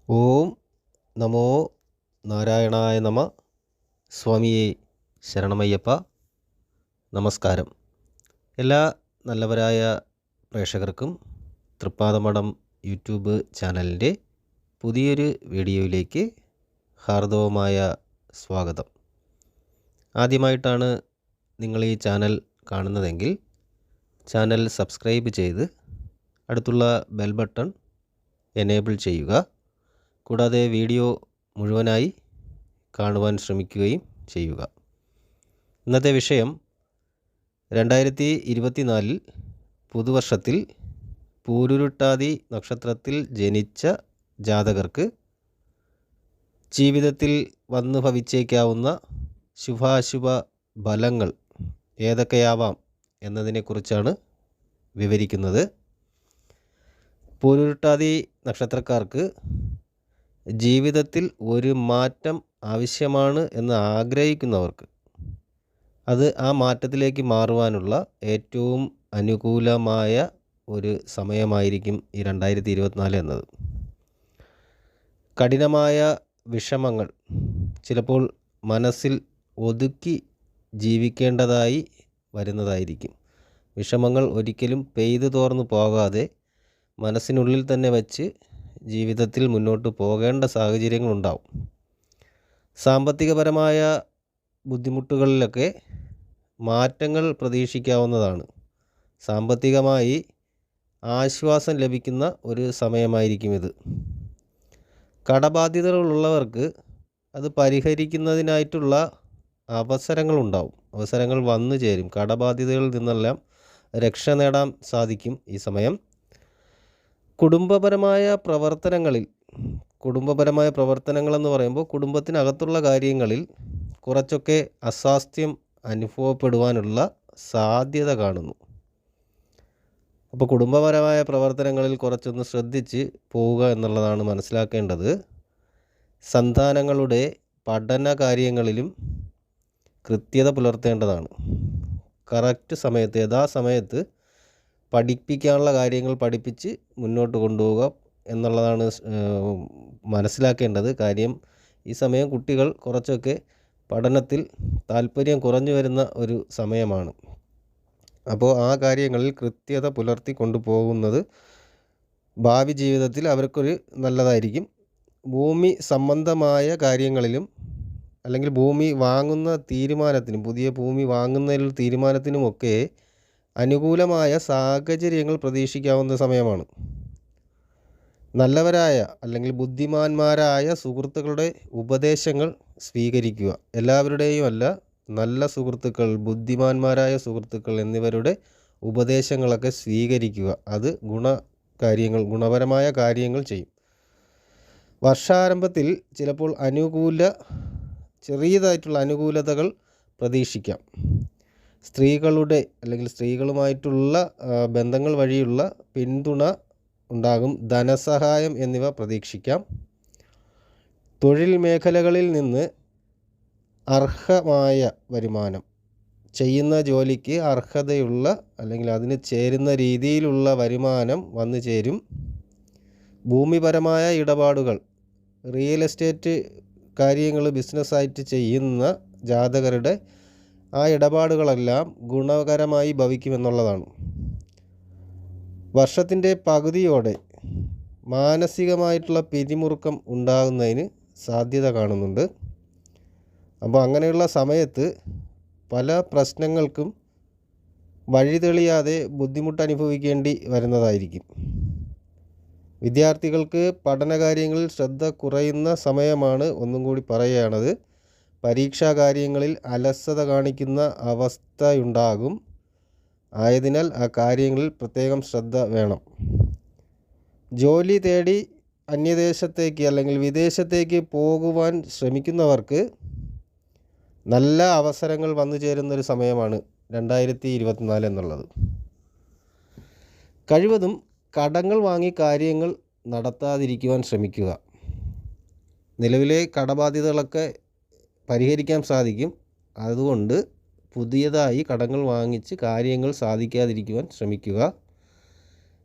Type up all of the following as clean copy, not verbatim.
ഓം നമോ നാരായണായ നമ. സ്വാമിയെ ശരണമയ്യപ്പ. നമസ്കാരം. എല്ലാ നല്ലവരായ പ്രേക്ഷകർക്കും തൃപ്പാദമഠം യൂട്യൂബ് ചാനലിൻ്റെ പുതിയൊരു വീഡിയോയിലേക്ക് ഹാർദവമായ സ്വാഗതം. ആദ്യമായിട്ടാണ് നിങ്ങൾ ഈ ചാനൽ കാണുന്നതെങ്കിൽ ചാനൽ സബ്സ്ക്രൈബ് ചെയ്ത് അടുത്തുള്ള ബെൽ ബട്ടൺ എനേബിൾ ചെയ്യുക. കൂടാതെ വീഡിയോ മുഴുവനായി കാണുവാൻ ശ്രമിക്കുകയും ചെയ്യുക. ഇന്നത്തെ വിഷയം 2024 പുതുവർഷത്തിൽ പൂരുരുട്ടാതി നക്ഷത്രത്തിൽ ജനിച്ച ജാതകർക്ക് ജീവിതത്തിൽ വന്നു ഭവിച്ചേക്കാവുന്ന ശുഭാശുഭ ഫലങ്ങൾ ഏതൊക്കെയാവാം എന്നതിനെക്കുറിച്ചാണ് വിവരിക്കുന്നത്. പൂരുരുട്ടാതി നക്ഷത്രക്കാർക്ക് ജീവിതത്തിൽ ഒരു മാറ്റം ആവശ്യമാണ് എന്ന് ആഗ്രഹിക്കുന്നവർക്ക് അത് ആ മാറ്റത്തിലേക്ക് മാറുവാനുള്ള ഏറ്റവും അനുകൂലമായ ഒരു സമയമായിരിക്കും ഈ 2024 എന്നത്. കഠിനമായ വിഷമങ്ങൾ ചിലപ്പോൾ മനസ്സിൽ ഒതുക്കി ജീവിക്കേണ്ടതായി വരുന്നതായിരിക്കും. വിഷമങ്ങൾ ഒരിക്കലും പെയ്തു തോർന്നു പോകാതെ മനസ്സിനുള്ളിൽ തന്നെ വച്ച് ജീവിതത്തിൽ മുന്നോട്ട് പോകേണ്ട സാഹചര്യങ്ങളുണ്ടാവും. സാമ്പത്തികപരമായ ബുദ്ധിമുട്ടുകളിലൊക്കെ മാറ്റങ്ങൾ പ്രതീക്ഷിക്കാവുന്നതാണ്. സാമ്പത്തികമായി ആശ്വാസം ലഭിക്കുന്ന ഒരു സമയമായിരിക്കും ഇത്. കടബാധ്യതകളുള്ളവർക്ക് അത് പരിഹരിക്കുന്നതിനായിട്ടുള്ള അവസരങ്ങളുണ്ടാവും. അവസരങ്ങൾ വന്നു ചേരും. കടബാധ്യതകളിൽ നിന്നെല്ലാം രക്ഷ നേടാൻ സാധിക്കും ഈ സമയം. കുടുംബപരമായ പ്രവർത്തനങ്ങളെന്ന് പറയുമ്പോൾ കുടുംബത്തിനകത്തുള്ള കാര്യങ്ങളിൽ കുറച്ചൊക്കെ അസ്വാസ്ഥ്യം അനുഭവപ്പെടുവാനുള്ള സാധ്യത കാണുന്നു. അപ്പോൾ കുടുംബപരമായ പ്രവർത്തനങ്ങളിൽ കുറച്ചൊന്ന് ശ്രദ്ധിച്ച് പോവുക എന്നുള്ളതാണ് മനസ്സിലാക്കേണ്ടത്. സന്താനങ്ങളുടെ പഠന കാര്യങ്ങളിലും കൃത്യത പുലർത്തേണ്ടതാണ്. കറക്റ്റ് സമയത്ത് യഥാസമയത്ത് പഠിപ്പിക്കാനുള്ള കാര്യങ്ങൾ പഠിപ്പിച്ച് മുന്നോട്ട് കൊണ്ടുപോവുക എന്നുള്ളതാണ് മനസ്സിലാക്കേണ്ടത്. കാര്യം ഈ സമയം കുട്ടികൾ കുറച്ചൊക്കെ പഠനത്തിൽ താല്പര്യം കുറഞ്ഞു വരുന്ന ഒരു സമയമാണ്. അപ്പോൾ ആ കാര്യങ്ങളിൽ കൃത്യത പുലർത്തി കൊണ്ടുപോകുന്നത് ഭാവി ജീവിതത്തിൽ അവർക്കൊരു നല്ലതായിരിക്കും. ഭൂമി സംബന്ധമായ കാര്യങ്ങളിലും അല്ലെങ്കിൽ ഭൂമി വാങ്ങുന്ന തീരുമാനത്തിനും പുതിയ ഭൂമി വാങ്ങുന്നതിൽ തീരുമാനത്തിനുമൊക്കെ അനുകൂലമായ സാഹചര്യങ്ങൾ പ്രതീക്ഷിക്കാവുന്ന സമയമാണ്. നല്ലവരായ അല്ലെങ്കിൽ ബുദ്ധിമാന്മാരായ സുഹൃത്തുക്കളുടെ ഉപദേശങ്ങൾ സ്വീകരിക്കുക. എല്ലാവരുടെയും അല്ല, നല്ല സുഹൃത്തുക്കൾ, ബുദ്ധിമാന്മാരായ എന്നിവരുടെ ഉപദേശങ്ങളൊക്കെ സ്വീകരിക്കുക. അത് ഗുണപരമായ കാര്യങ്ങൾ ചെയ്യും. വർഷാരംഭത്തിൽ ചിലപ്പോൾ ചെറിയതായിട്ടുള്ള അനുകൂലതകൾ പ്രതീക്ഷിക്കാം. സ്ത്രീകളുമായിട്ടുള്ള ബന്ധങ്ങൾ വഴിയുള്ള പിന്തുണ ഉണ്ടാകും. ധനസഹായം എന്നിവ പ്രതീക്ഷിക്കാം. തൊഴിൽ മേഖലകളിൽ നിന്ന് അർഹമായ വരുമാനം, ചെയ്യുന്ന ജോലിക്ക് അർഹതയുള്ള അല്ലെങ്കിൽ അതിന് ചേരുന്ന രീതിയിലുള്ള വരുമാനം വന്നു ചേരും. ഭൂമിപരമായ ഇടപാടുകൾ, റിയൽ എസ്റ്റേറ്റ് കാര്യങ്ങൾ ബിസിനസ്സായിട്ട് ചെയ്യുന്ന ജാതകരുടെ ആ ഇടപാടുകളെല്ലാം ഗുണകരമായി ഭവിക്കുമെന്നുള്ളതാണ്. വർഷത്തിൻ്റെ പകുതിയോടെ മാനസികമായിട്ടുള്ള പിരിമുറുക്കം ഉണ്ടാകുന്നതിന് സാധ്യത കാണുന്നുണ്ട്. അപ്പോൾ അങ്ങനെയുള്ള സമയത്ത് പല പ്രശ്നങ്ങൾക്കും വഴിതെളിയാതെ ബുദ്ധിമുട്ട് അനുഭവിക്കേണ്ടി വരുന്നതായിരിക്കും. വിദ്യാർത്ഥികൾക്ക് പഠനകാര്യങ്ങളിൽ ശ്രദ്ധ കുറയുന്ന സമയമാണ്. ഒന്നും കൂടി പറയുകയാണത്. പരീക്ഷാ കാര്യങ്ങളിൽ അലസത കാണിക്കുന്ന അവസ്ഥയുണ്ടാകും. ആയതിനാൽ ആ കാര്യങ്ങളിൽ പ്രത്യേകം ശ്രദ്ധ വേണം. ജോലി തേടി അന്യദേശത്തേക്ക് അല്ലെങ്കിൽ വിദേശത്തേക്ക് പോകുവാൻ ശ്രമിക്കുന്നവർക്ക് നല്ല അവസരങ്ങൾ വന്നു ചേരുന്നൊരു സമയമാണ് 2024 എന്നുള്ളത്. കഴിവതും കടങ്ങൾ വാങ്ങി കാര്യങ്ങൾ നടത്താതിരിക്കുവാൻ ശ്രമിക്കുക. നിലവിലെ കടബാധ്യതകളൊക്കെ പരിഹരിക്കാൻ സാധിക്കും. അതുകൊണ്ട് പുതിയതായി കടങ്ങൾ വാങ്ങിച്ച് കാര്യങ്ങൾ സാധിക്കാതിരിക്കുവാൻ ശ്രമിക്കുക.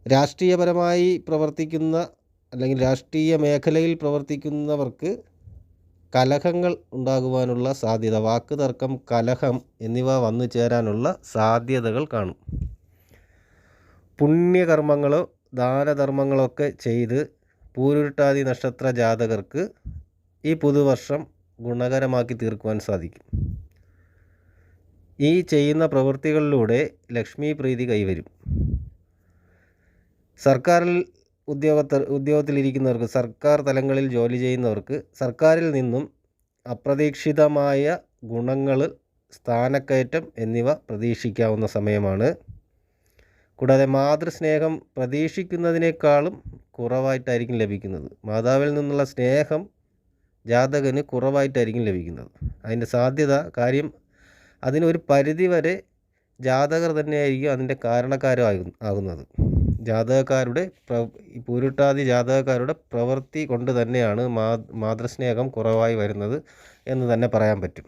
രാഷ്ട്രീയപരമായി പ്രവർത്തിക്കുന്ന അല്ലെങ്കിൽ രാഷ്ട്രീയ മേഖലയിൽ പ്രവർത്തിക്കുന്നവർക്ക് കലഹങ്ങൾ ഉണ്ടാകുവാനുള്ള സാധ്യത, വാക്ക് തർക്കം, കലഹം എന്നിവ വന്നു ചേരാനുള്ള സാധ്യതകൾ കാണും. പുണ്യകർമ്മങ്ങളോ ദാനധർമ്മങ്ങളൊക്കെ ചെയ്ത് പൂരുരുട്ടാതി നക്ഷത്ര ജാതകർക്ക് ഈ പുതുവർഷം ഗുണകരമാക്കി തീർക്കുവാൻ സാധിക്കും. ഈ ചെയ്യുന്ന പ്രവൃത്തികളിലൂടെ ലക്ഷ്മി പ്രീതി കൈവരും. സർക്കാരിൽ ഉദ്യോഗത്തിലിരിക്കുന്നവർക്ക്, സർക്കാർ തലങ്ങളിൽ ജോലി ചെയ്യുന്നവർക്ക് സർക്കാരിൽ നിന്നും അപ്രതീക്ഷിതമായ ഗുണങ്ങൾ, സ്ഥാനക്കയറ്റം എന്നിവ പ്രതീക്ഷിക്കാവുന്ന സമയമാണ്. കൂടാതെ മാതൃസ്നേഹം പ്രതീക്ഷിക്കുന്നതിനേക്കാളും കുറവായിട്ടായിരിക്കും ലഭിക്കുന്നത്. മാതാവിൽ നിന്നുള്ള സ്നേഹം ജാതകന് കുറവായിട്ടായിരിക്കും ലഭിക്കുന്നത്. അതിൻ്റെ സാധ്യത കാര്യം അതിനൊരു പരിധിവരെ ജാതകർ തന്നെയായിരിക്കും അതിൻ്റെ കാരണക്കാരാകുന്നത്. ജാതകക്കാരുടെ പൂരുട്ടാതി ജാതകക്കാരുടെ പ്രവൃത്തി കൊണ്ട് തന്നെയാണ് മാതൃസ്നേഹം കുറവായി വരുന്നത് എന്ന് തന്നെ പറയാൻ പറ്റും.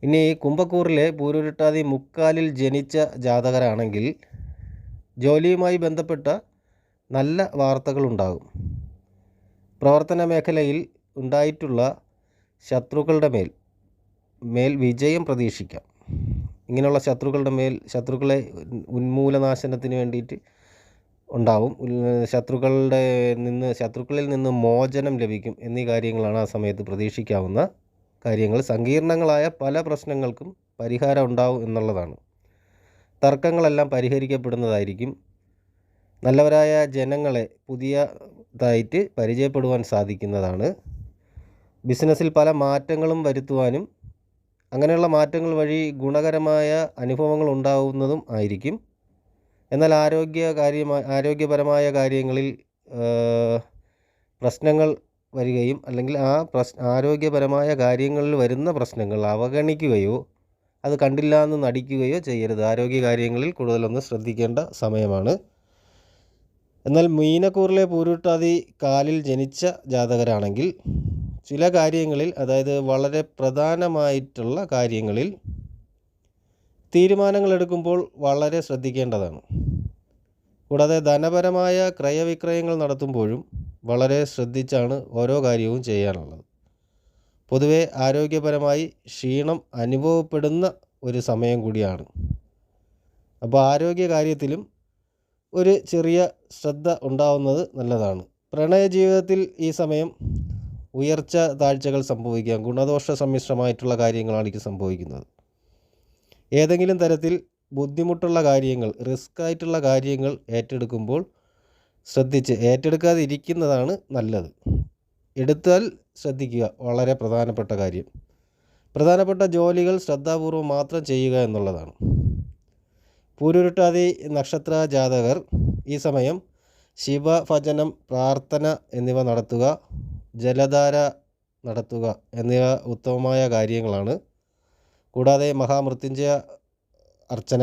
ഇനി കുംഭക്കൂറിലെ പൂരുരുട്ടാതി മുക്കാലിൽ ജനിച്ച ജാതകരാണെങ്കിൽ ജോലിയുമായി ബന്ധപ്പെട്ട നല്ല വാർത്തകളുണ്ടാകും. പ്രവർത്തന മേഖലയിൽ ഉണ്ടായിട്ടുള്ള ശത്രുക്കളുടെ മേൽ വിജയം പ്രതീക്ഷിക്കാം. ഇങ്ങനെയുള്ള ശത്രുക്കളെ ഉന്മൂലനാശനത്തിന് വേണ്ടിയിട്ട് ഉണ്ടാവും. ശത്രുക്കളിൽ നിന്ന് മോചനം ലഭിക്കും എന്നീ കാര്യങ്ങളാണ് ആ സമയത്ത് പ്രതീക്ഷിക്കാവുന്ന കാര്യങ്ങൾ. സങ്കീർണങ്ങളായ പല പ്രശ്നങ്ങൾക്കും പരിഹാരം ഉണ്ടാവും എന്നുള്ളതാണ്. തർക്കങ്ങളെല്ലാം പരിഹരിക്കപ്പെടുന്നതായിരിക്കും. നല്ലവരായ ജനങ്ങളെ പുതിയതായിട്ട് പരിചയപ്പെടുവാൻ സാധിക്കുന്നതാണ്. ബിസിനസ്സിൽ പല മാറ്റങ്ങളും വരുത്തുവാനും അങ്ങനെയുള്ള മാറ്റങ്ങൾ വഴി ഗുണകരമായ അനുഭവങ്ങൾ ഉണ്ടാവുന്നതും ആയിരിക്കും. എന്നാൽ ആരോഗ്യപരമായ കാര്യങ്ങളിൽ പ്രശ്നങ്ങൾ വരികയും അല്ലെങ്കിൽ ആരോഗ്യപരമായ കാര്യങ്ങളിൽ വരുന്ന പ്രശ്നങ്ങൾ അവഗണിക്കുകയോ അത് കണ്ടില്ല എന്ന് നടിക്കുകയോ ചെയ്യരുത്. ആരോഗ്യകാര്യങ്ങളിൽ കൂടുതലൊന്ന് ശ്രദ്ധിക്കേണ്ട സമയമാണ്. എന്നാൽ മീനക്കൂറിലെ പൂരുരുട്ടാതി കാലിൽ ജനിച്ച ജാതകരാണെങ്കിൽ ചില കാര്യങ്ങളിൽ, അതായത് വളരെ പ്രധാനമായിട്ടുള്ള കാര്യങ്ങളിൽ തീരുമാനങ്ങൾ എടുക്കുമ്പോൾ വളരെ ശ്രദ്ധിക്കേണ്ടതാണ്. കൂടാതെ ധനപരമായ ക്രയവിക്രയങ്ങൾ നടത്തുമ്പോഴും വളരെ ശ്രദ്ധിച്ചാണ് ഓരോ കാര്യവും ചെയ്യാനുള്ളത്. പൊതുവെ ആരോഗ്യപരമായി ക്ഷീണം അനുഭവപ്പെടുന്ന ഒരു സമയം കൂടിയാണ്. അപ്പോൾ ആരോഗ്യകാര്യത്തിലും ഒരു ചെറിയ ശ്രദ്ധ ഉണ്ടാവുന്നത് നല്ലതാണ്. പ്രണയ ജീവിതത്തിൽ ഈ സമയം ഉയർച്ച താഴ്ചകൾ സംഭവിക്കാം. ഗുണദോഷ സമ്മിശ്രമായിട്ടുള്ള കാര്യങ്ങളാണ് ഇത് സംഭവിക്കുന്നത്. ഏതെങ്കിലും തരത്തിൽ ബുദ്ധിമുട്ടുള്ള കാര്യങ്ങൾ, റിസ്ക് ആയിട്ടുള്ള കാര്യങ്ങൾ ഏറ്റെടുക്കുമ്പോൾ ശ്രദ്ധിച്ച് ഏറ്റെടുക്കാതിരിക്കുന്നതാണ് നല്ലത്. എടുത്താൽ ശ്രദ്ധിക്കുക, വളരെ പ്രധാനപ്പെട്ട കാര്യം. പ്രധാനപ്പെട്ട ജോലികൾ ശ്രദ്ധാപൂർവം മാത്രം ചെയ്യുക എന്നുള്ളതാണ്. പൂരുരുട്ടാതി നക്ഷത്ര ജാതകർ ഈ സമയം ശിവഭജനം, പ്രാർത്ഥന എന്നിവ നടത്തുക, ജലധാര നടത്തുക എന്നിവ ഉത്തമമായ കാര്യങ്ങളാണ്. കൂടാതെ മഹാമൃത്യുഞ്ജയ അർച്ചന,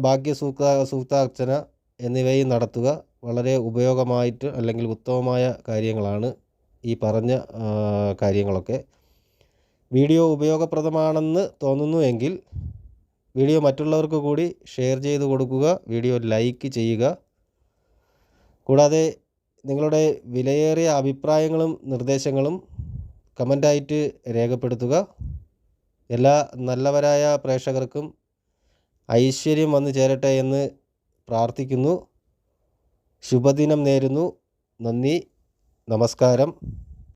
ഭാഗ്യസൂക്താർച്ചന എന്നിവയും നടത്തുക വളരെ ഉപയോഗമായിട്ട് അല്ലെങ്കിൽ ഉത്തമമായ കാര്യങ്ങളാണ് ഈ പറഞ്ഞ കാര്യങ്ങളൊക്കെ. വീഡിയോ ഉപയോഗപ്രദമാണെന്ന് തോന്നുന്നുവെങ്കിൽ വീഡിയോ മറ്റുള്ളവർക്ക് കൂടി ഷെയർ ചെയ്ത് കൊടുക്കുക, വീഡിയോ ലൈക്ക് ചെയ്യുക. കൂടാതെ നിങ്ങളുടെ വിലയേറിയ അഭിപ്രായങ്ങളും നിർദ്ദേശങ്ങളും കമൻ്റായിട്ട് രേഖപ്പെടുത്തുക. എല്ലാ നല്ലവരായ പ്രേക്ഷകർക്കും ഐശ്വര്യം വന്നു ചേരട്ടെ എന്ന് പ്രാർത്ഥിക്കുന്നു. ശുഭദിനം നേരുന്നു. നന്ദി, നമസ്കാരം.